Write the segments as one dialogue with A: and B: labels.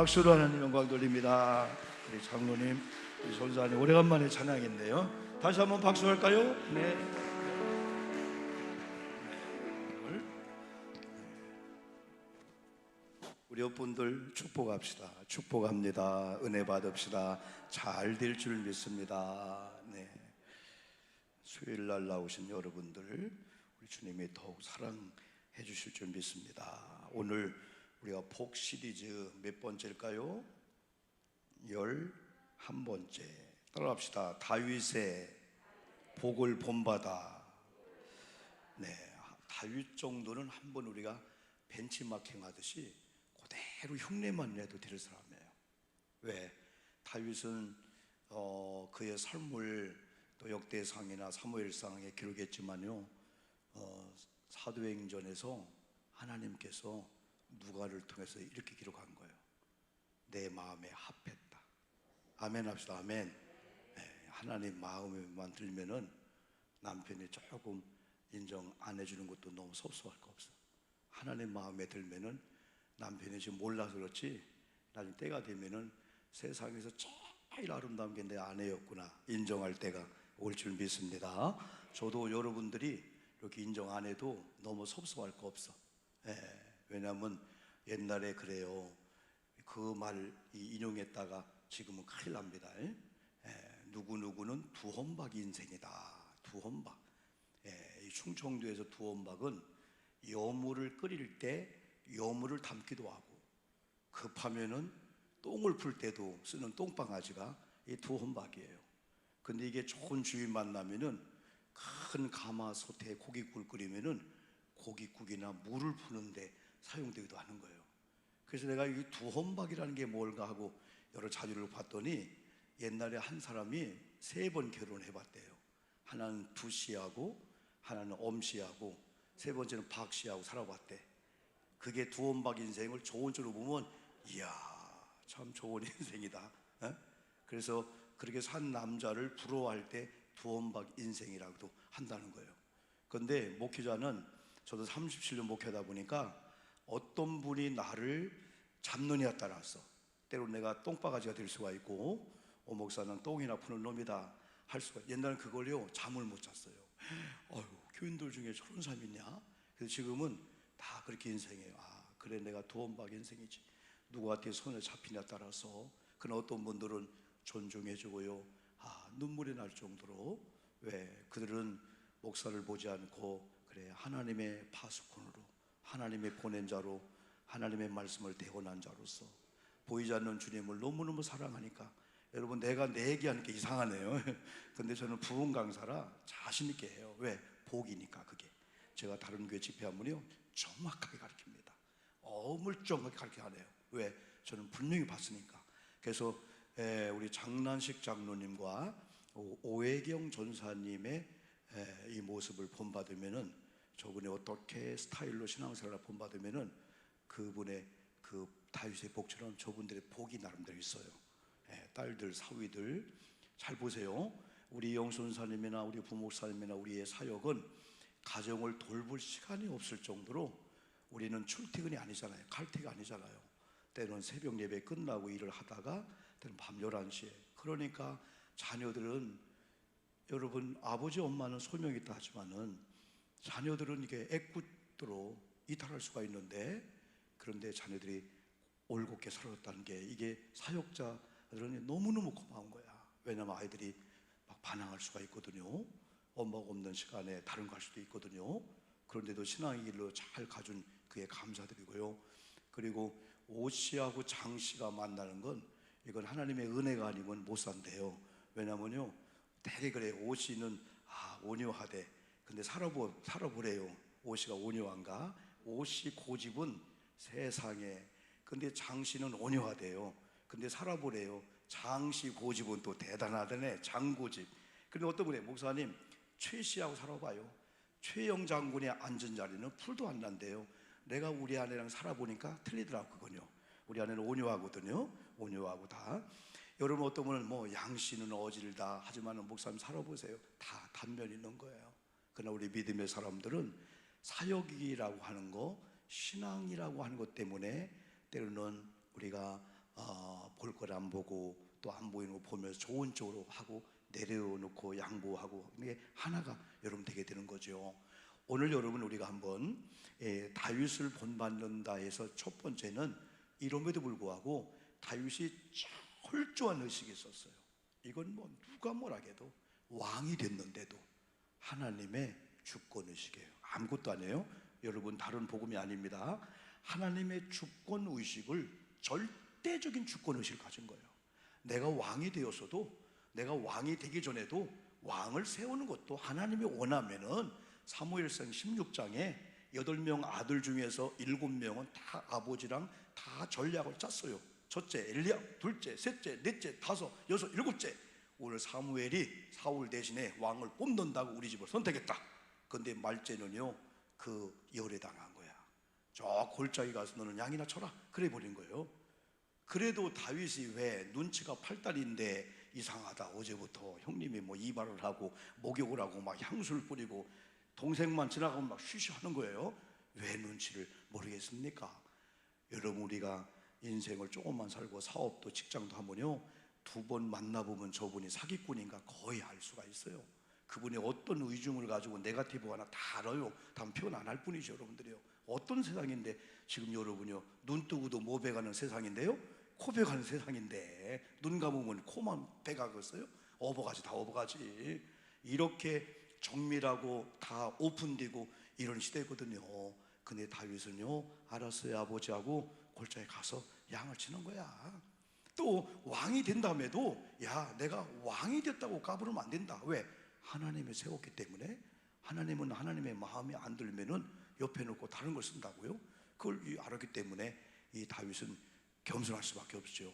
A: 박수로 하나님 영광 돌립니다. 우리 장로님, 우리 전사님 오래간만에 찬양인데요. 다시 한번 박수할까요? 네. 우리 옆분들 축복합시다. 축복합니다. 은혜 받읍시다. 잘 될 줄 믿습니다. 네. 수요일 날 나오신 여러분들, 우리 주님이 더욱 사랑해 주실 줄 믿습니다. 오늘 우리가 복 시리즈 몇 번째일까요? 11번째. 따라합시다. 다윗의 복을 본받아. 네, 다윗 정도는 한번 우리가 벤치마킹 하듯이 그대로 흉내만 내도 될 사람이에요. 왜? 다윗은 그의 삶을 또 역대상이나 사무엘상에 기록했지만요, 사도행전에서 하나님께서 누가를 통해서 이렇게 기록한 거예요. 내 마음에 합했다. 아멘 합시다. 아멘. 네, 하나님 마음에만 들면은 남편이 조금 인정 안 해주는 것도 너무 섭섭할 거 없어. 하나님 마음에 들면은 남편이 지금 몰라서 그렇지 나중에 때가 되면은 세상에서 제일 아름다운 게 내 아내였구나 인정할 때가 올 줄 믿습니다. 저도 여러분들이 이렇게 인정 안 해도 너무 섭섭할 거 없어. 왜냐하면 옛날에 그래요. 그 말 인용했다가 지금은 큰일 납니다. 누구누구는 두혼박 인생이다. 두혼박. 이 충청도에서 두혼박은 여물을 끓일 때 여물을 담기도 하고 급하면은 똥을 풀 때도 쓰는 똥방아지가 이 두혼박이에요. 근데 이게 좋은 주인 만나면은 큰 가마솥에 고깃국을 끓이면은 고깃국이나 물을 푸는데 사용되기도 하는 거예요. 그래서 내가 이 두혼박이라는 게 뭘까 하고 여러 자료를 봤더니 옛날에 한 사람이 3번 결혼해 봤대요. 하나는 두씨하고 하나는 엄씨하고 세 번째는 박씨하고 살아봤대. 그게 두혼박 인생을 좋은 쪽으로 보면 이야 참 좋은 인생이다. 그래서 그렇게 산 남자를 부러워할 때 두혼박 인생이라고도 한다는 거예요. 그런데 목회자는 저도 37년 목회하다 보니까 어떤 분이 나를 잡느냐에 따라서 때로는 내가 똥바가지가 될 수가 있고 목사는 똥이나 푸는 놈이다 할 수가. 옛날엔 그걸요 잠을 못 잤어요. 아유 교인들 중에 저런 사람이 있냐. 그래서 지금은 다 그렇게 인생이에요. 아 그래 내가 두혼박 인생이지. 누구한테 손에 잡히냐에 따라서. 그러나 어떤 분들은 존중해주고요, 눈물이 날 정도로. 왜? 그들은 목사를 보지 않고 그래 하나님의 파수꾼으로 하나님의 보낸 자로 하나님의 말씀을 대언한 자로서 보이지 않는 주님을 너무너무 사랑하니까. 여러분 내가 내 얘기하는 게 이상하네요. 근데 저는 부흥 강사라 자신 있게 해요. 왜? 복이니까. 그게 제가 다른 교회 집회하면요 정확하게 가르칩니다. 어물쩡하게 가르쳐하네요. 왜? 저는 분명히 봤으니까. 그래서 우리 장난식 장로님과 오해경 전사님의 이 모습을 본받으면은, 저분이 어떻게 스타일로 신앙생활을 본받으면은 그분의 그 다윗의 복처럼 저분들의 복이 나름대로 있어요. 딸들 사위들 잘 보세요. 우리 영선사님이나 우리 부목사님이나 우리의 사역은 가정을 돌볼 시간이 없을 정도로 우리는 출퇴근이 아니잖아요. 칼퇴가 아니잖아요. 때로는 새벽 예배 끝나고 일을 하다가 때로는 밤 11시에. 그러니까 자녀들은, 여러분 아버지 엄마는 소명이 있다 하지만은 자녀들은 이게 애꿎도록 이탈할 수가 있는데, 그런데 자녀들이 올곧게 살았다는 게 이게 사역자들은 너무너무 고마운 거야. 왜냐면 아이들이 막 반항할 수가 있거든요. 엄마가 없는 시간에 다른 거 할 수도 있거든요. 그런데도 신앙의 길로 잘 가준 그에 감사드리고요. 그리고 오씨하고 장씨가 만나는 건 이건 하나님의 은혜가 아니면 못 산대요. 왜냐면요 되게 그래요. 오씨는 온유하대. 근데 살아보래요. 오씨가 온유한가? 오씨 고집은 세상에. 근데 장씨는 온유하대요. 근데 살아보래요. 장씨 고집은 또 대단하다네. 장고집. 근데 어떤 분이 목사님 최씨하고 살아봐요. 최영 장군의 앉은 자리는 풀도 안 난대요. 내가 우리 아내랑 살아보니까 틀리더라고. 그건요 우리 아내는 온유하거든요. 온유하고 다. 여러분 어떤 분은 뭐 양씨는 어질다 하지만 목사님 살아보세요. 다 단면이 있는 거예요. 그러나 우리 믿음의 사람들은 사역이라고 하는 거, 신앙이라고 하는 것 때문에 때로는 우리가 볼 걸 안 보고 또 안 보이는 거 보면서 좋은 쪽으로 하고 내려놓고 양보하고 이게 하나가 여러분 되게 되는 거죠. 오늘 여러분 우리가 한번 다윗을 본받는다 해서 첫 번째는 이름에도 불구하고 다윗이 철저한 의식이 있었어요. 이건 뭐 누가 뭐라 해도 왕이 됐는데도 하나님의 주권 의식이에요. 아무것도 아니에요. 여러분 다른 복음이 아닙니다. 하나님의 주권 의식을 절대적인 주권 의식을 가진 거예요. 내가 왕이 되었어도 내가 왕이 되기 전에도 왕을 세우는 것도 하나님이 원하면은 사무엘상 16장에 8명 아들 중에서 7명은 다 아버지랑 다 전략을 짰어요. 첫째 엘리압, 둘째, 셋째, 넷째, 다섯, 여섯, 일곱째. 오늘 사무엘이 사울 대신에 왕을 뽑는다고 우리 집을 선택했다. 근데 말째는요 그 열애당한 거야. 저 골짜기 가서 너는 양이나 쳐라 그래 버린 거예요. 그래도 다윗이 왜 눈치가 팔다리인데 이상하다. 어제부터 형님이 뭐 이발을 하고 목욕을 하고 막 향수를 뿌리고 동생만 지나가면 막 쉬쉬하는 거예요. 왜 눈치를 모르겠습니까? 여러분 우리가 인생을 조금만 살고 사업도 직장도 하면요 2번 만나보면 저분이 사기꾼인가 거의 알 수가 있어요. 그분이 어떤 의중을 가지고 네거티브 하나 다 알아요. 다 표현 안 할 뿐이죠. 여러분들이요 어떤 세상인데 지금 여러분요 눈 뜨고도 못 베가는 세상인데요 코 베가는 세상인데 눈 감으면 코만 베가겠어요? 업어가지 다 업어가지. 이렇게 정밀하고 다 오픈되고 이런 시대거든요. 근데 다윗은요 알았어요 아버지하고 골짜기에 가서 양을 치는 거야. 또 왕이 된다음에도 야 내가 왕이 됐다고 까부르면 안 된다. 왜? 하나님이 세웠기 때문에. 하나님은 하나님의 마음에 안 들면은 옆에 놓고 다른 걸 쓴다고요. 그걸 알았기 때문에 이 다윗은 겸손할 수밖에 없죠.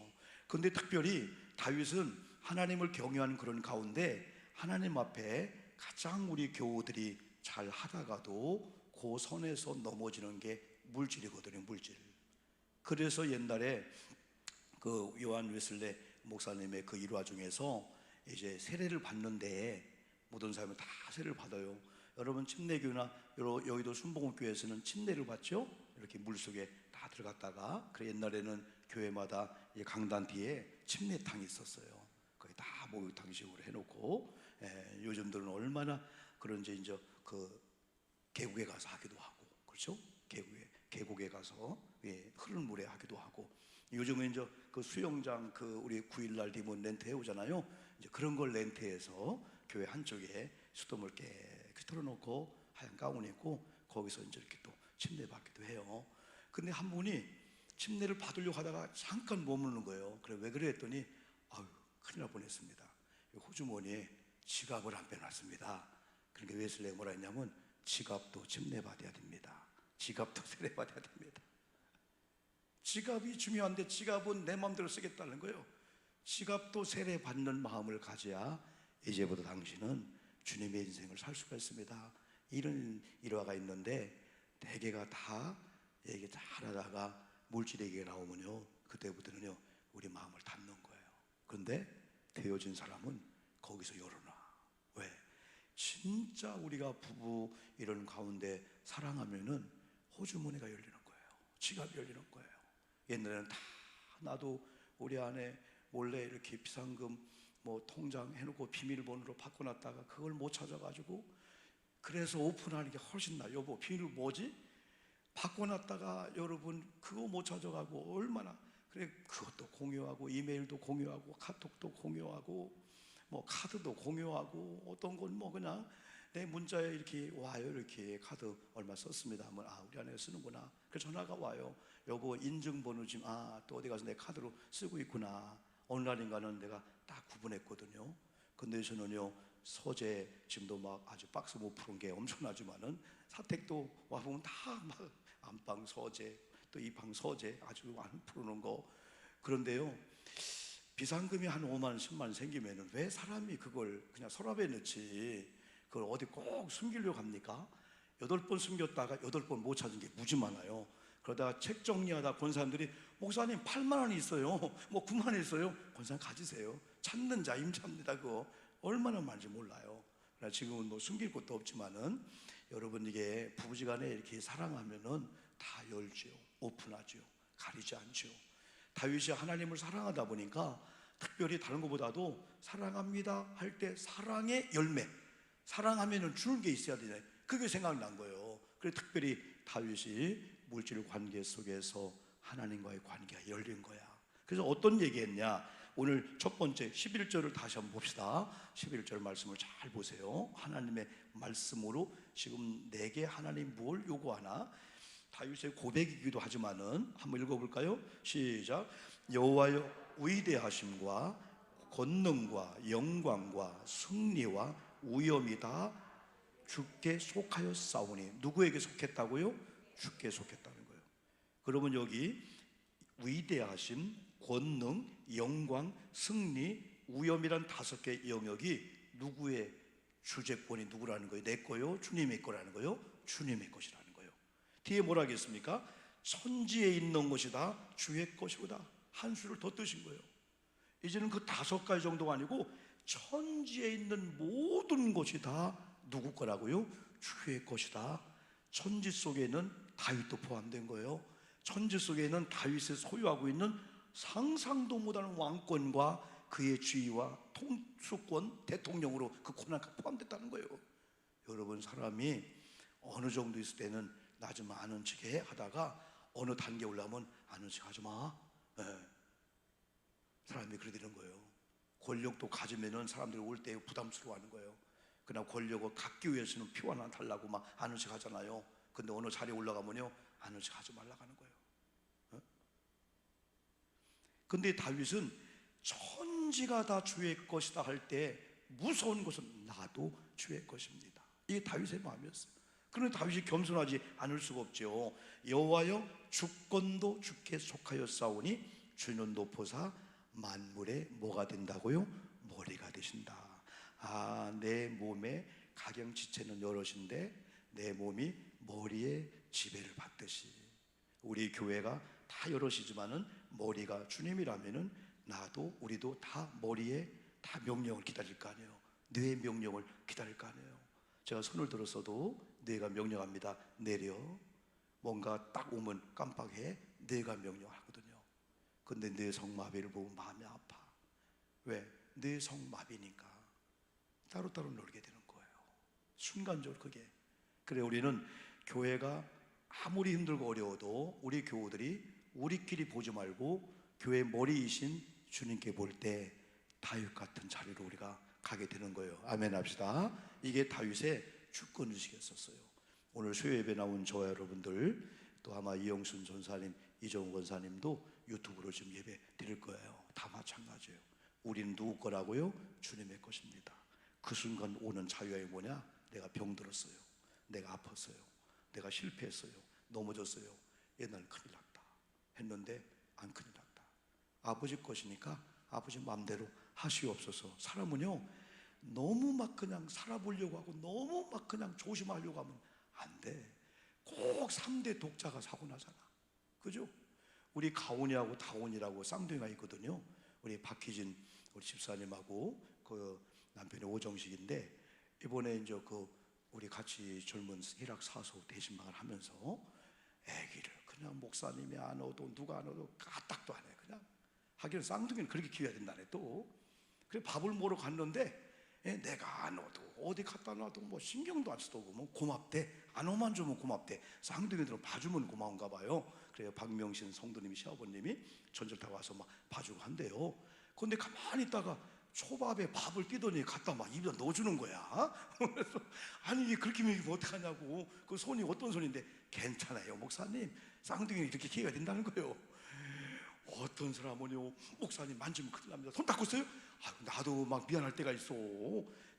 A: 그런데 특별히 다윗은 하나님을 경외하는 그런 가운데 하나님 앞에 가장 우리 교우들이 잘 하다가도 그 선에서 넘어지는 게 물질이거든요. 물질. 그래서 옛날에 그 요한 웨슬레 목사님의 그 일화 중에서 이제 세례를 받는데 모든 사람은 다 세례를 받아요. 여러분 침례교나 여의도 순복음교회에서는 침례를 받죠. 이렇게 물속에 다 들어갔다가 그 옛날에는 교회마다 강단 뒤에 침례탕이 있었어요. 거기 다 목욕탕식으로 해놓고 요즘들은 얼마나 그런지 이제 그 계곡에 가서 하기도 하고 그렇죠? 계곡에 가서 흐르는 물에 하기도 하고 요즘은 이제 그 수영장 그 우리 9일날 되면 렌트 해오잖아요. 이제 그런 걸 렌트해서 교회 한쪽에 수돗물 깨끗이 털어놓고 하얀 가운 입고 거기서 이제 이렇게 또 침례 받기도 해요. 근데 한 분이 침례를 받으려고 하다가 잠깐 머무는 거예요. 그래 왜 그래 했더니 아유 큰일 날 뻔했습니다. 호주머니에 지갑을 안 빼놨습니다. 그러니까 웨슬레가 뭐라 했냐면 지갑도 침례 받아야 됩니다. 지갑도 세례 받아야 됩니다. 지갑이 중요한데 지갑은 내 마음대로 쓰겠다는 거예요. 지갑도 세례 받는 마음을 가져야 이제부터 당신은 주님의 인생을 살 수가 있습니다. 이런 일화가 있는데 대개가 다 얘기 잘하다가 물질 얘기가 나오면요 그때부터는요 우리 마음을 닫는 거예요. 그런데 되어진 사람은 거기서 열어놔. 왜? 진짜 우리가 부부 이런 가운데 사랑하면은 호주머니가 열리는 거예요. 지갑이 열리는 거예요. 옛날에는 다 나도 우리 아내 몰래 이렇게 비상금 뭐 통장 해놓고 비밀번호로 바꿔놨다가 그걸 못 찾아가지고 그래서 오픈하는 게 훨씬 나. 여보 비밀 뭐지? 바꿔놨다가 여러분 그거 못 찾아가고 얼마나 그래. 그것도 공유하고 이메일도 공유하고 카톡도 공유하고 뭐 카드도 공유하고 어떤 건 뭐 그냥 내 문자에 이렇게 와요. 이렇게 카드 얼마 썼습니다 하면 아 우리 아내가 쓰는구나. 그 전화가 와요. 여보 인증번호 좀 또 어디 가서 내 카드로 쓰고 있구나. 어느 날인가는 내가 딱 구분했거든요. 근데 저는요 서재 지금도 막 아주 박스 못 푸는 게 엄청나지만은 사택도 와보면 다 막 안방 서재 또 이 방 서재 아주 안 푸는 거. 그런데요 비상금이 한 5만 원 10만 원 생기면은 왜 사람이 그걸 그냥 서랍에 넣지 그걸 어디 꼭 숨기려고 합니까? 8번 숨겼다가 8번 못 찾은 게 무지 많아요. 그러다가 책 정리하다 본 사람들이 목사님 8만 원이 있어요 뭐 9만 원이 있어요. 권사님 가지세요. 찾는 자 임자입니다. 그거 얼마나 많은지 몰라요. 지금은 뭐 숨길 것도 없지만은 여러분 이게 부부지간에 이렇게 사랑하면은 다 열죠. 오픈하죠. 가리지 않죠. 다윗이 하나님을 사랑하다 보니까 특별히 다른 것보다도 사랑합니다 할 때 사랑의 열매, 사랑하면은 주는 게 있어야 되잖아요. 그게 생각난 거예요. 그래서 특별히 다윗이 물질 관계 속에서 하나님과의 관계가 열린 거야. 그래서 어떤 얘기했냐, 오늘 첫 번째 11절을 다시 한번 봅시다. 11절 말씀을 잘 보세요. 하나님의 말씀으로 지금 내게 하나님 뭘 요구하나, 다윗의 고백이기도 하지만은 한번 읽어볼까요? 시작. 여호와여 위대하심과 권능과 영광과 승리와 위엄이 다 주께 속하였사오니. 누구에게 속했다고요? 주께 속했다는 거예요. 그러면 여기 위대하심, 권능, 영광, 승리, 위엄이란 5개 영역이 누구의 주재권이 누구라는 거예요? 내 거요? 주님의 거라는 거예요? 주님의 것이라는 거예요. 뒤에 뭐라 하겠습니까? 천지에 있는 것이 다 주의 것이다. 한 수를 더 뜨신 거예요. 이제는 그 5가지 정도가 아니고 천지에 있는 모든 것이 다 누구 거라고요? 주의 것이다. 천지 속에는 다윗도 포함된 거예요. 천지 속에는 다윗이 소유하고 있는 상상도 못하는 왕권과 그의 지위와 통수권, 대통령으로 그 권한가 포함됐다는 거예요. 여러분, 사람이 어느 정도 있을 때는 나 좀 아는 척해 하다가 어느 단계 올라오면 아는 척 하지 마. 사람이 그래 되는 거예요. 권력도 가지면은 사람들이 올 때 부담스러워하는 거예요. 그러나 권력을 갖기 위해서는 피 하나 달라고 막 아는 척 하잖아요. 근데 어느 자리에 올라가면요, 아는 척 하지 말라고 하는 거예요. 근데 다윗은 천지가 다 주의 것이다 할 때 무서운 것은 나도 주의 것입니다. 이게 다윗의 마음이었어요. 그런데 다윗이 겸손하지 않을 수가 없죠. 여호와여 주권도 주께 속하였사오니 주는 높으사 만물의 뭐가 된다고요? 머리가 되신다. 내 몸의 각양지체는 여럿인데 내 몸이 머리의 지배를 받듯이, 우리 교회가 다 여럿이지만은 머리가 주님이라면은 나도 우리도 다 머리에 다 명령을 기다릴 거 아니에요. 뇌의 명령을 기다릴 거 아니에요. 제가 손을 들었어도 뇌가 명령합니다. 내려. 뭔가 딱 오면 깜빡해. 뇌가 명령하거든요. 근데 뇌성마비를 보고 마음이 아파. 왜? 뇌성마비니까 따로따로 놀게 되는 거예요. 순간적으로 그게. 그래, 우리는 교회가 아무리 힘들고 어려워도 우리 교우들이 우리끼리 보지 말고 교회 머리이신 주님께 볼 때 다윗 같은 자리로 우리가 가게 되는 거예요. 아멘 합시다. 이게 다윗의 주권의식이었어요. 오늘 수요 예배 나온 저와 여러분들, 또 아마 이영순 전사님, 이정우 권사님도 유튜브로 지금 예배 드릴 거예요. 다 마찬가지예요. 우리는 누구 거라고요? 주님의 것입니다. 그 순간 오는 자유가 뭐냐? 내가 병들었어요. 내가 아팠어요. 내가 실패했어요. 넘어졌어요. 옛날 큰일 났다 했는데 안 큰일 났다. 아버지 것이니까 아버지 마음대로 하시옵소서. 사람은요, 너무 막 그냥 살아보려고 하고 너무 막 그냥 조심하려고 하면 안 돼. 꼭 3대 독자가 사고 나잖아. 그죠? 우리 가온이하고 다온이라고 쌍둥이가 있거든요. 우리 박희진 우리 집사님하고 그 남편이 오정식인데, 이번에 이제 그 우리 같이 젊은 희락 사서 대신방을 하면서 애기를 그냥 목사님이 안 얻어 누가 안 얻어 까딱도 안 해. 그냥 하기는 쌍둥이는 그렇게 키워야 된다네. 또 그래 밥을 먹으러 갔는데 내가 안 얻어 어디 갖다 놔도 뭐 신경도 안 쓰고 뭐 고맙대. 안 오만 주면 고맙대. 쌍둥이들은 봐주면 고마운가 봐요. 그래요. 박명신 성도님이 시아버님이 전철 타고 와서 막 봐주고 한대요. 근데 가만히 있다가 초밥에 밥을 띄더니 갖다 막 입에 넣어주는 거야. 그래서 아니 그렇게 먹이면 어떡하냐고. 그 손이 어떤 손인데, 괜찮아요 목사님, 쌍둥이는 이렇게 키워야 된다는 거예요. 어떤 사람은요, 목사님 만지면 큰일 납니다. 손 닦고 있어요? 나도 막 미안할 때가 있어.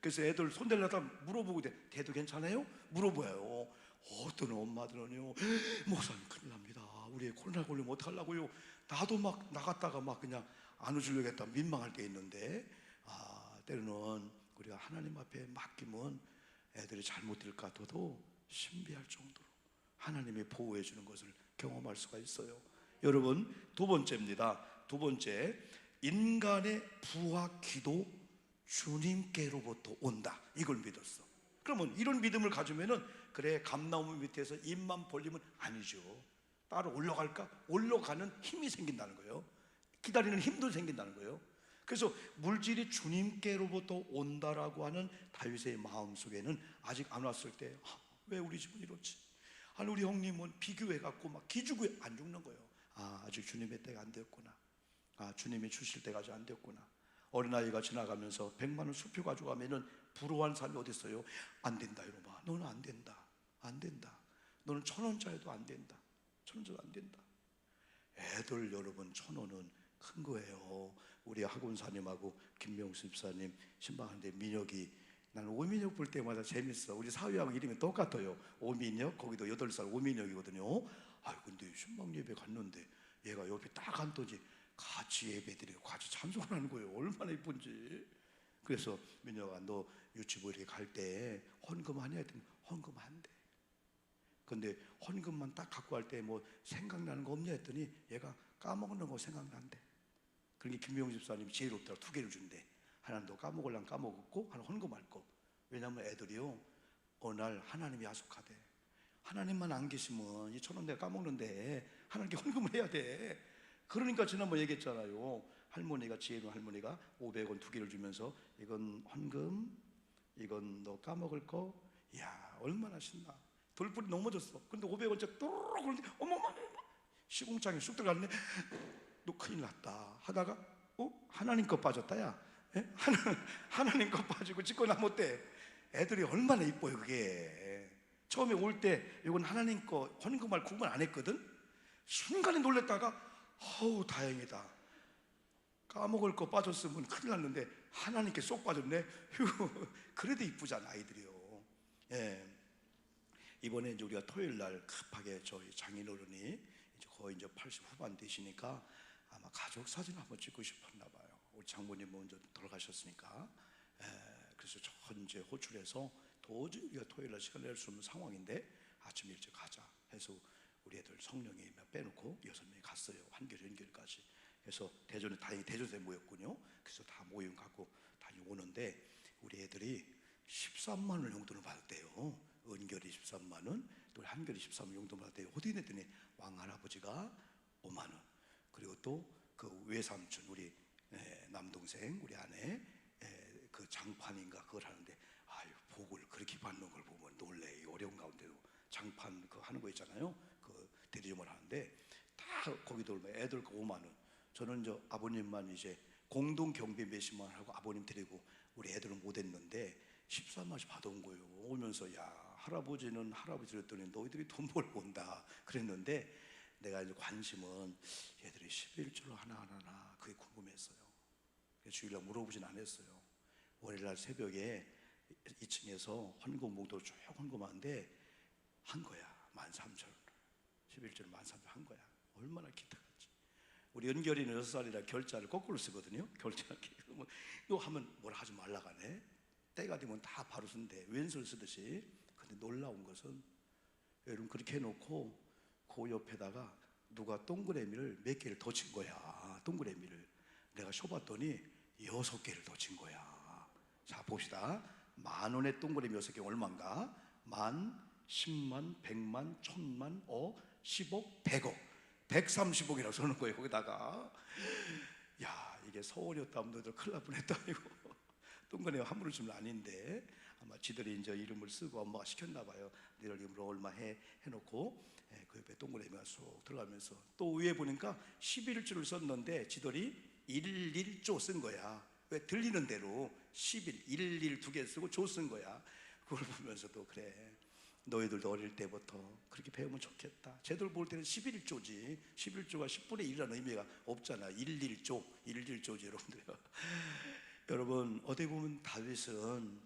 A: 그래서 애들 손 대려다 물어보고 대도 괜찮아요? 물어봐요. 어떤 엄마들은요, 목사님 큰일 납니다. 우리 애 코로나 걸리면 어떡하려고요. 나도 막 나갔다가 막 그냥 안아주려겠다 민망할 때 있는데, 때로는 우리가 하나님 앞에 맡기면 애들이 잘못될까 하도 신비할 정도로 하나님이 보호해 주는 것을 경험할 수가 있어요. 여러분, 두 번째입니다. 두 번째, 인간의 부와 기도 주님께로부터 온다. 이걸 믿었어. 그러면 이런 믿음을 가지면은, 그래 감나무 밑에서 입만 벌리면 아니죠. 따로 올라갈까? 올라가는 힘이 생긴다는 거예요. 기다리는 힘도 생긴다는 거예요. 그래서 물질이 주님께로부터 온다라고 하는 다윗의 마음 속에는 아직 안 왔을 때, 왜 우리 집은 이렇지? 아니 우리 형님은 비교해갖고 막 기죽고 안 죽는 거예요. 아직 주님의 때가 안 되었구나. 주님이 주실 때가 아직 안 되었구나. 어린아이가 지나가면서 100만 원 수표 가져가면은 부러워하는 사람이 어디 있어요? 안 된다 이놈아, 너는 안 된다, 안 된다. 너는 1,000원짜리도 안 된다, 1,000원짜리도 안 된다. 애들 여러분 1,000원은 큰 거예요. 우리 학원사님하고 김명수 집사님 신방하는데 민혁이, 나는 오민혁 볼 때마다 재밌어. 우리 사위하고 이름이 똑같아요. 오민혁, 거기도 8살 오민혁이거든요. 근데 신방 예배 갔는데 얘가 옆에 딱 앉더니 같이 예배드리고 같이 찬송하는 거예요. 얼마나 이쁜지. 그래서 민혁아, 너 유치부 이렇게 갈 때 헌금 하냐 했더니 헌금 안 돼. 근데 헌금만 딱 갖고 갈 때 뭐 생각나는 거 없냐 했더니 얘가 까먹는 거 생각난대. 그러니까 김명수 집사님이 지혜롭다고 2개를 준대. 하나는 너 까먹으려면 까먹었고, 하나 헌금할 거. 왜냐면 애들이요, 어느 날 하나님이 야속하대. 하나님만 안 계시면 이 1,000원 내가 까먹는데 하나님께 헌금을 해야 돼. 그러니까 지난번에 얘기했잖아요. 할머니가, 지혜로운 할머니가 500원 2개를 주면서 이건 헌금, 이건 너 까먹을 거. 이야, 얼마나 신나. 돌뿌리 넘어졌어. 근데 500원짜리 또르륵 그러는데 어머머, 시궁창에 쑥 들어갔네. 너 큰일 났다 하다가 하나님 거 빠졌다. 야, 하나님 거 빠지고 찍고 남았대. 애들이 얼마나 이뻐요. 그게 처음에 올 때 이건 하나님 거 헌금할 구분 안 했거든. 순간에 놀랬다가 다행이다, 까먹을 거 빠졌으면 큰일 났는데 하나님께 쏙 빠졌네. 휴, 그래도 이쁘잖아 아이들이요. 예. 이번에 이제 우리가 토요일 날 급하게 저희 장인어른이 이제 거의 이제 80 후반 되시니까 아마 가족 사진 한번 찍고 싶었나 봐요. 우리 장모님 먼저 돌아가셨으니까. 그래서 저 이제 호출해서 도저히 우리가 토요일 날 시간 낼 수 없는 상황인데 아침 일찍 가자 해서 우리 애들 성령이 빼놓고 6명이 갔어요. 한결 연결까지. 그래서 대전에, 다행히 대전에 모였군요. 그래서 다 모임 갖고 다시 오는데 우리 애들이 13만 원 용돈을 받았대요. 은결이 13만 원, 또 한결이 13만 원 용돈 받았대요. 어디 냈더니 왕할아버지가 5만 원, 그리고 또 그 외삼촌, 우리 남동생, 우리 아내 그 장판인가 그걸 하는데, 복을 그렇게 받는 걸 보면 놀래. 어려운 가운데도 장판 그 하는 거 있잖아요. 그 대리점을 하는데 다 거기도 애들 그 5만 원. 저는 저 아버님만 이제 공동 경비 몇십만 원 하고 아버님 데리고 우리 애들은 못 했는데 13만 원씩 받아온 거예요. 오면서 야, 할아버지는 할아버지를 했더니 너희들이 돈 벌고 온다 그랬는데, 내가 이제 관심은 얘들이 11조를 하나 그게 궁금했어요. 주일날 물어보진 않았어요. 월요일날 새벽에 2층에서 헌금 목도를 쭉 헌금하는데 한 거야. 13,000원. 11조를 13,000원 한 거야. 얼마나 기특하지. 우리 은결이는 6살이라 결자를 거꾸로 쓰거든요. 결자를 이거 하면 뭐라 하지 말라고 하네. 때가 되면 다 바로 쓴대. 왼손 쓰듯이. 근데 놀라운 것은 여러분 그렇게 해놓고 그 옆에다가 누가 동그라미를 몇 개를 더 친 거야. 동그라미를 내가 쇼봤더니 6개를 더 친 거야. 자 봅시다. 10,000원의 동그라미 6개 얼마인가? 10,000, 10만, 100만, 1,000만, 10억, 100억, 130억이라고 써는 거예요. 거기다가 야, 이게 서울이었다면 너희들 큰일 날 뻔했다. 이거 동그라미 함부로 주면 아닌데 아마 지들이 이제 이름을 쓰고 엄마가 시켰나 봐요. 너희들 이름으로 얼마 해놓고 그 옆에 동그라미가 쏙 들어가면서 또 위에 보니까 11조를 썼는데 지들이 11조 쓴 거야. 왜? 들리는 대로 11, 11 2개 쓰고 조 쓴 거야. 그걸 보면서도 그래, 너희들도 어릴 때부터 그렇게 배우면 좋겠다. 쟤들 볼 때는 11조지 11조가 10분의 1이라는 의미가 없잖아. 11조, 11조지 여러분들. 여러분 어떻게 보면 다윗은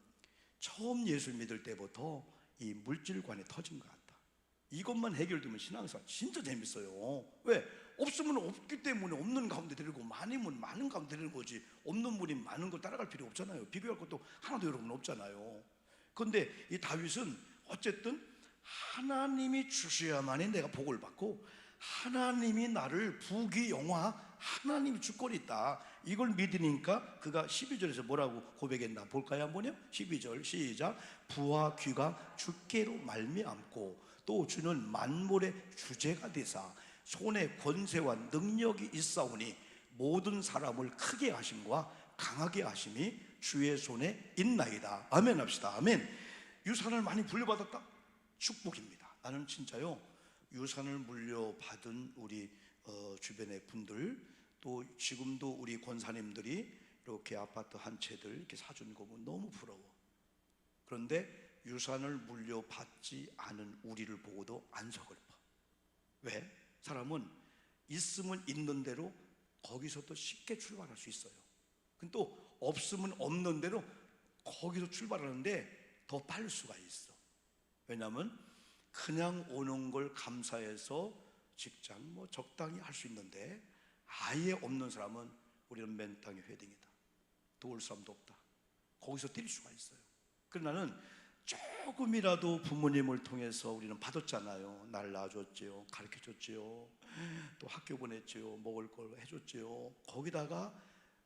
A: 처음 예수 믿을 때부터 이 물질관에 터진 것 같다. 이것만 해결되면 신앙생활 진짜 재밌어요. 왜? 없으면 없기 때문에 없는 가운데 데리고, 많으면 많은 가운데 데리는 거지. 없는 분이 많은 걸 따라갈 필요 없잖아요. 비교할 것도 하나도 여러분 없잖아요. 그런데 이 다윗은 어쨌든 하나님이 주셔야만이 내가 복을 받고, 하나님이 나를 부귀영화, 하나님이 주권이 있다, 이걸 믿으니까 그가 12절에서 뭐라고 고백했나 볼까요? 한번요. 12절 시작. 부와 귀가 주께로 말미암고 또 주는 만물의 주제가 되사 손에 권세와 능력이 있사오니 모든 사람을 크게 하심과 강하게 하심이 주의 손에 있나이다. 아멘 합시다. 아멘. 유산을 많이 물려받았다? 축복입니다. 나는 진짜요, 유산을 물려받은 우리 주변의 분들, 또 지금도 우리 권사님들이 이렇게 아파트 한 채들 이렇게 사준 거 보면 너무 부러워. 그런데 유산을 물려받지 않은 우리를 보고도 안 서글퍼. 왜? 사람은 있으면 있는 대로 거기서 또 쉽게 출발할 수 있어요. 근데 또 없으면 없는 대로 거기서 출발하는데 더 빠를 수가 있어. 왜냐하면 그냥 오는 걸 감사해서 직장 뭐 적당히 할 수 있는데, 아예 없는 사람은 우리는 맨 땅에 회딩이다, 도울 사람도 없다, 거기서 뛸 수가 있어요. 그러나 나는 조금이라도 부모님을 통해서 우리는 받았잖아요. 날 낳아줬지요, 가르쳐줬지요, 또 학교 보냈지요, 먹을 걸 해줬지요. 거기다가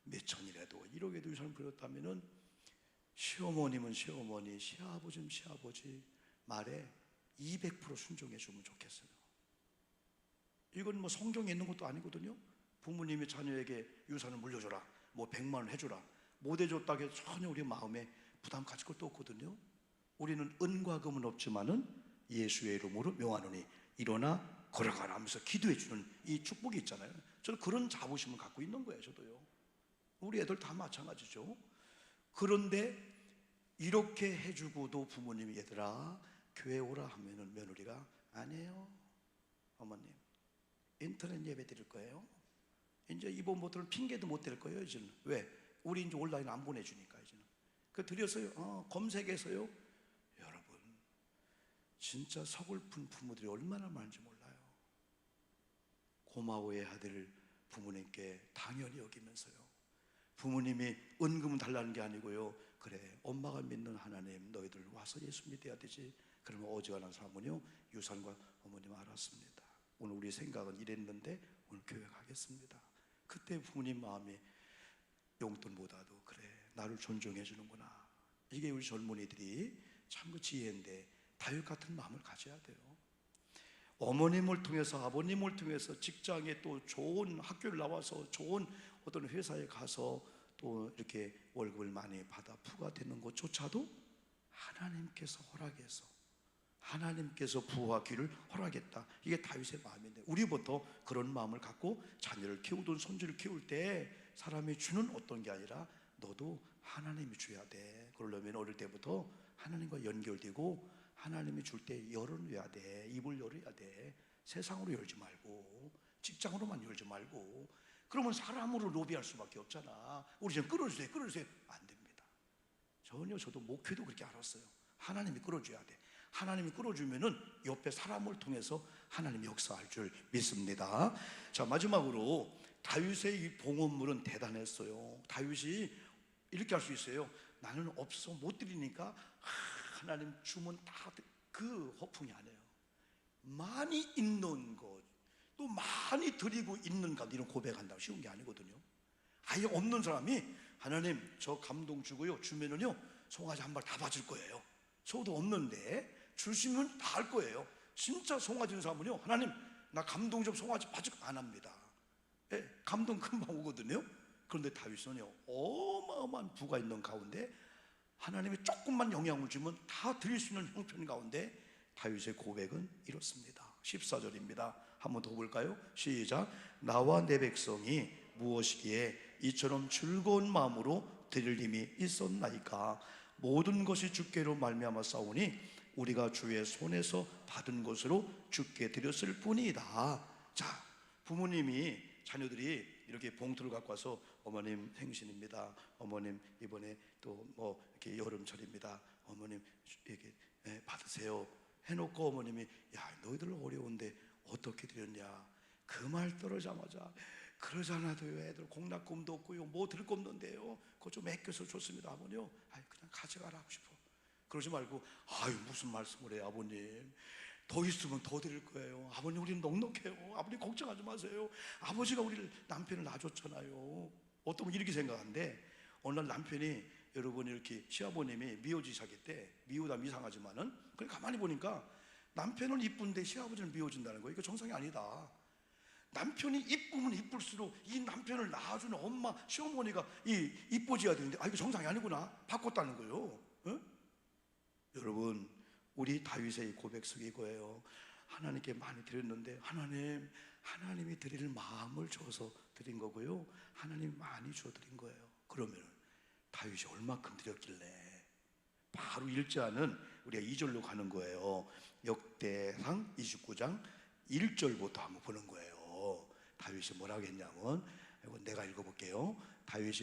A: 몇 천이라도 1억에도 유산을 부렸다면은 시어머님은 시어머니, 시아버지는 시아버지 말에 200% 순종해 주면 좋겠어요. 이건 뭐 성경에 있는 것도 아니거든요. 부모님이 자녀에게 유산을 물려줘라, 뭐 100만 원 해줘라, 못 해줬다고 해서 전혀 우리 마음에 부담 가질 것도 없거든요. 우리는 은과 금은 없지만은 예수의 이름으로 명하노니 일어나 걸어가라 하면서 기도해 주는 이 축복이 있잖아요. 저는 그런 자부심을 갖고 있는 거예요. 저도요. 우리 애들 다 마찬가지죠. 그런데 이렇게 해주고도 부모님이 얘들아 교회 오라 하면은 며느리가 아니에요, 어머님 인터넷 예배 드릴 거예요. 이제 이번부터는 핑계도 못 댈 거예요. 이제는 왜? 우리 이제 온라인 안 보내주니까 이제는 그 드렸어요. 검색해서요. 여러분 진짜 서글픈 부모들이 얼마나 많은지 몰라요. 고마워해야 될 부모님께 당연히 여기면서요, 부모님이 은금은 달라는 게 아니고요, 그래 엄마가 믿는 하나님 너희들 와서 예수 믿어야 되지. 그러면 어지간한 사람은요 유산과 어머님 알았습니다, 오늘 우리 생각은 이랬는데 오늘 교회 가겠습니다. 그때 부모님 마음이 용돈보다도 그래 나를 존중해 주는구나. 이게 우리 젊은이들이 참 그 지혜인데 다윗 같은 마음을 가져야 돼요. 어머님을 통해서 아버님을 통해서 직장에 또 좋은 학교를 나와서 좋은 어떤 회사에 가서 또 이렇게 월급을 많이 받아 부가 되는 것조차도 하나님께서 허락해서 하나님께서 부와 귀를 허락했다. 이게 다윗의 마음인데 우리부터 그런 마음을 갖고 자녀를 키우든 손주를 키울 때 사람이 주는 어떤 게 아니라 너도 하나님이 줘야 돼. 그러려면 어릴 때부터 하나님과 연결되고 하나님이 줄 때 열어놔야 돼. 입을 열어야 돼. 세상으로 열지 말고 직장으로만 열지 말고. 그러면 사람으로 로비할 수밖에 없잖아. 우리 지금 끌어주세요 끌어주세요 안 됩니다. 전혀. 저도 목회도 그렇게 알았어요. 하나님이 끌어줘야 돼. 하나님이 끌어주면은 옆에 사람을 통해서 하나님이 역사할 줄 믿습니다. 자, 마지막으로 다윗의 이 봉헌물은 대단했어요. 다윗이 이렇게 할 수 있어요. 나는 없어 못 드리니까 하나님 주면 다 그 허풍이 아니에요. 많이 있는 것, 또 많이 드리고 있는 것, 이런 고백한다고 쉬운 게 아니거든요. 아예 없는 사람이 하나님 저 감동 주고요 주면은요 송아지 한 발 다 봐줄 거예요. 저도 없는데 주시면 다 할 거예요. 진짜 송아지는 사람은요 하나님 나 감동 좀 송아지 봐줄 거 안 합니다. 예, 감동 금방 오거든요. 그런데 다윗은요 어마어마한 부가 있는 가운데 하나님이 조금만 영향을 주면 다 드릴 수 있는 형편 가운데 다윗의 고백은 이렇습니다. 14절입니다. 한번 더 볼까요? 시작. 나와 내 백성이 무엇이기에 이처럼 즐거운 마음으로 드릴 힘이 있었나이까. 모든 것이 주께로 말미암아 싸우니 우리가 주의 손에서 받은 것으로 주께 드렸을 뿐이다. 자, 부모님이 자녀들이 이렇게 봉투를 갖고 와서 어머님 생신입니다, 어머님 이번에 또 뭐 이렇게 여름철입니다, 어머님 이렇게 받으세요 해놓고 어머님이 야 너희들 어려운데 어떻게 드렸냐 그 말 떨어자마자 그러잖아도요 애들 공납금도 없고요 뭐 들 거 없는데요 그거 좀 아껴서 줬습니다 아버님. 아이 그냥 가져가라 하고 싶어. 그러지 말고 아유 무슨 말씀을 해요 아버님, 더 있으면 더 드릴 거예요 아버님, 우리는 넉넉해요 아버님 걱정하지 마세요, 아버지가 우리 남편을 낳아줬잖아요. 어떤 분 이렇게 생각하는데 어느 날 남편이 여러분 이렇게 시아버님이 미워지기 시작했대. 미우다 이상하지만은 그걸 가만히 보니까 남편은 이쁜데 시아버지는 미워진다는 거예요. 이거 정상이 아니다. 남편이 이쁘면 이쁠수록 이 남편을 낳아주는 엄마, 시어머니가 이뻐져야 되는데, 이거 정상이 아니구나, 바꿨다는 거예요. 어? 여러분, 우리 다윗의 고백 속에 이거예요. 하나님께 많이 드렸는데 하나님이 드릴 마음을 줘서 드린 거고요, 하나님이 많이 줘 드린 거예요. 그러면 다윗이 얼마큼 드렸길래? 바로 1절은 우리가 2절로 가는 거예요. 역대상 29장 1절부터 한번 보는 거예요. 다윗이 뭐라고 했냐면, 내가 읽어볼게요. 다윗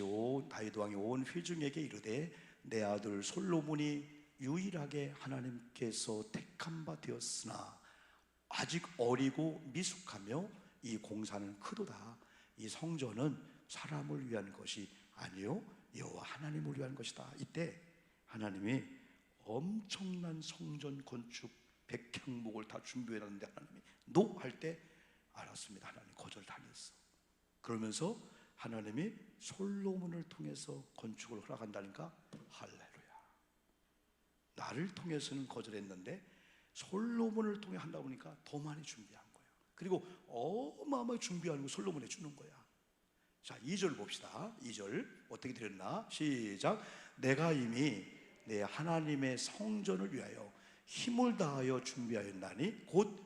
A: 왕이 온 회중에게 이르되, 내 아들 솔로몬이 유일하게 하나님께서 택한 바 되었으나 아직 어리고 미숙하며 이 공사는 크도다. 이 성전은 사람을 위한 것이 아니요 여호와 하나님을 위한 것이다. 이때 하나님이 엄청난 성전 건축 100항목을 다 준비해놨는데 하나님이 노 할 때 알았습니다. 하나님 거절당했어. 그러면서 하나님이 솔로몬을 통해서 건축을 허락한다니까, 할렐루야. 나를 통해서는 거절했는데 솔로몬을 통해 한다 보니까 더 많이 준비한 거예요. 그리고 어마어마하게 준비하는 거 솔로몬에 주는 거야. 자, 2절 봅시다. 2절 어떻게 드렸나? 시작. 내가 이미 내 하나님의 성전을 위하여 힘을 다하여 준비하였나니 곧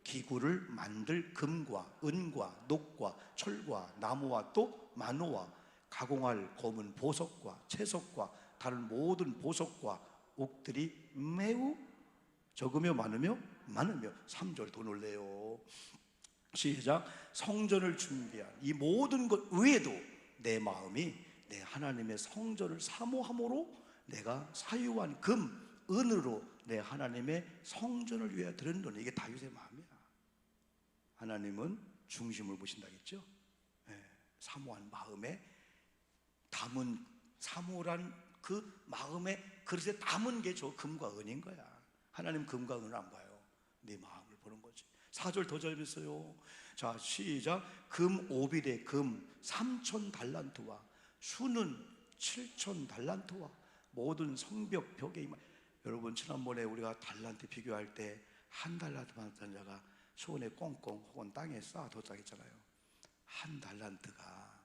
A: 기구를 만들 금과 은과 녹과 철과 나무와 또 만호와 가공할 검은 보석과 채석과 다른 모든 보석과 옥들이 매우 적으며 많으며 3절 더 놀래요. 시작. 성전을 준비한 이 모든 것 외에도 내 마음이 내 하나님의 성전을 사모함으로 내가 사유한 금, 은으로 내 하나님의 성전을 위하여 드렸노니. 이게 다윗의 마음이야. 하나님은 중심을 보신다겠죠. 사모한 마음에 담은, 사모란 그 마음에 그릇에 담은 게 저 금과 은인 거야. 하나님 금과 은을 안 봐요. 네 마음을 보는 거지. 4절 더 젊었어요. 자, 시작. 금 오빌에 금 3,000달란트와 수는 7,000달란트와 모든 성벽 벽에 여러분, 지난번에 우리가 달란트 비교할 때 한 달란트만 던 자가 손에 꽁꽁 혹은 땅에 쌓아뒀다했잖아요. 한 달란트가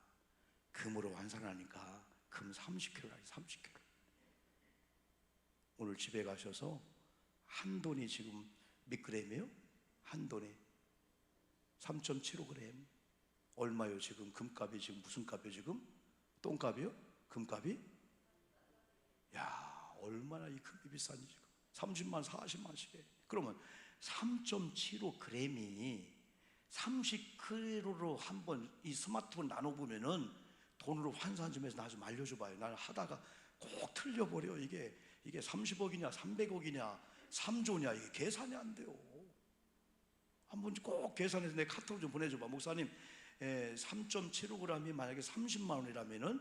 A: 금으로 환산하니까 금 30kg라. 30kg. 오늘 집에 가셔서 한 돈이 지금 몇 그램이에요? 한 돈에 3.75g. 얼마요 지금? 금값이 지금 무슨 값이요 지금? 똥값이요? 금값이? 야, 얼마나 이 금이 비싼지 지금 30만 40만씩 해. 그러면 3.75g이 30kg로 한번 이 스마트폰 나눠보면은 돈으로 환산 좀 해서 나 좀 알려줘봐요. 나는 하다가 꼭 틀려버려. 이게 30억이냐 300억이냐 3조냐 이게 계산이 안 돼요. 한번 꼭 계산해서 내 카톡 좀 보내줘봐. 목사님, 3.75g이 만약에 30만 원이라면은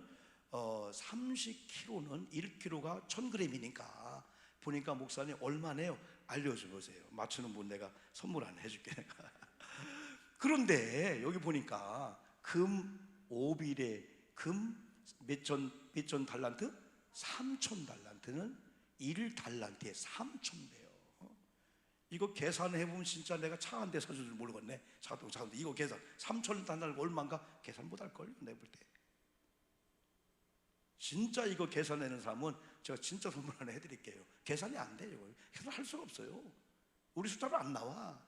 A: 30kg는 1kg가 1000g이니까 보니까 목사님 얼마네요? 알려줘 보세요. 맞추는 분 내가 선물 하나 해줄게. 그런데 여기 보니까 금 5빌에 금 몇천 달란트? 3,000달란트는 1달란트에 3,000배요. 이거 계산해보면 진짜 내가 차 한 대 사줄 줄 모르겠네. 차도 이거 계산 3,000달란트 얼마인가 계산 못할걸요 내가 볼 때. 진짜 이거 계산하는 사람은 제가 진짜 선물 하나 해드릴게요. 계산이 안 돼요. 계산할 수가 없어요. 우리 숫자로 안 나와.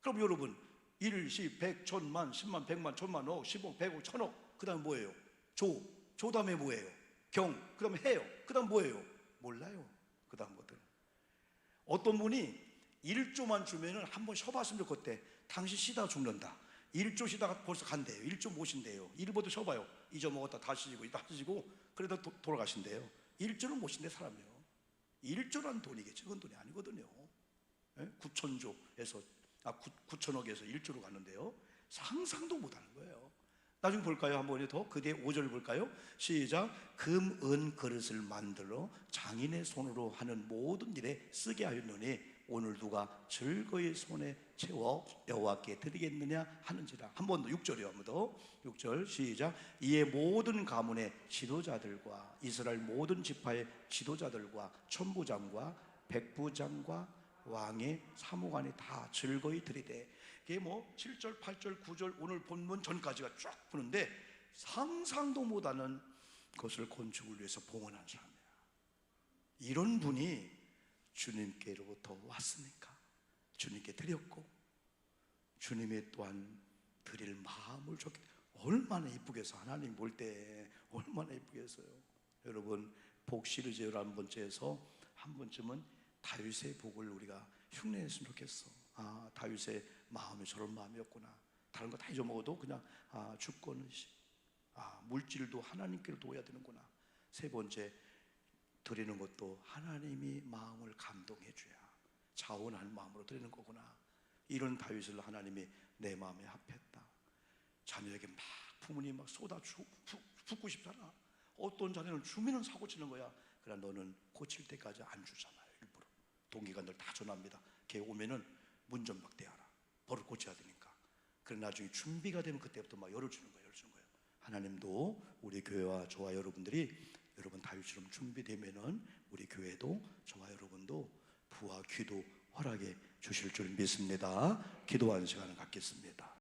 A: 그럼 여러분 1, 10, 100, 1000만, 10만, 100만, 1000만, 5억, 10억, 100억, 1000억. 그 다음에 뭐예요? 조 다음에 뭐예요? 경. 그 다음에 해요. 그 다음 뭐예요? 몰라요. 그 다음 것들. 어떤 분이 1조만 주면은 한번 쉬어봤으면 좋겠대. 당신 쉬다가 죽는다. 1조 쉬다가 벌써 간대요. 1조 못 쉰대요. 1보도 쉬어봐요. 잊어먹었다 다시 쉬고 그러다 돌아가신대요. 1조는 못 쉰대 사람이요. 1조란 돈이겠죠. 그건 돈이 아니거든요. 9천조에서 9천억에서 1조로 갔는데요. 상상도 못하는 거예요. 나중에 볼까요? 한 번 더. 그 뒤에 5절 볼까요? 시작. 금, 은 그릇을 만들어 장인의 손으로 하는 모든 일에 쓰게 하였노니 오늘 누가 즐거이 손에 채워 여호와께 드리겠느냐 하는지라. 한 번 더 6절이요. 한 번 더 6절 시작. 이에 모든 가문의 지도자들과 이스라엘 모든 지파의 지도자들과 천부장과 백부장과 왕의 사무관이 다 즐거이 들이대. 이게 뭐 7절, 8절, 9절 오늘 본문 전까지가 쫙 푸는데 상상도 못하는 것을 건축을 위해서 봉헌한 사람이야. 이런 분이 주님께로부터 왔으니까 주님께 드렸고, 주님이 또한 드릴 마음을 줬기 때문에 얼마나 이쁘겠어. 하나님 볼 때 얼마나 이쁘겠어요. 여러분, 복 시리즈를 한 번쯤은 다윗의 복을 우리가 흉내냈으면 좋겠어. 아, 다윗의 마음이 저런 마음이었구나. 다른 거 다 잊어먹어도 그냥 주권은 물질도 하나님께로 둬야 되는구나. 세 번째, 드리는 것도 하나님이 마음을 감동해 줘야 자원하는 마음으로 드리는 거구나. 이런 다윗을 하나님이 내 마음에 합했다. 자녀에게 막 부모님 막 쏟아 붓고 싶잖아. 어떤 자녀는 주면은 사고 치는 거야. 그러나 너는 고칠 때까지 안 주잖아요. 일부러 동기간들 다 전합니다. 걔 오면은 문 좀 박대하라. 버릇 고쳐야 되니까. 그래 나중에 준비가 되면 그때부터 막 열어주는 거예요. 하나님도 우리 교회와 저와 여러분들이 여러분 다윗처럼 준비되면은 우리 교회도 저와 여러분도 부와 귀도 허락해 주실 줄 믿습니다. 기도하는 시간을 갖겠습니다.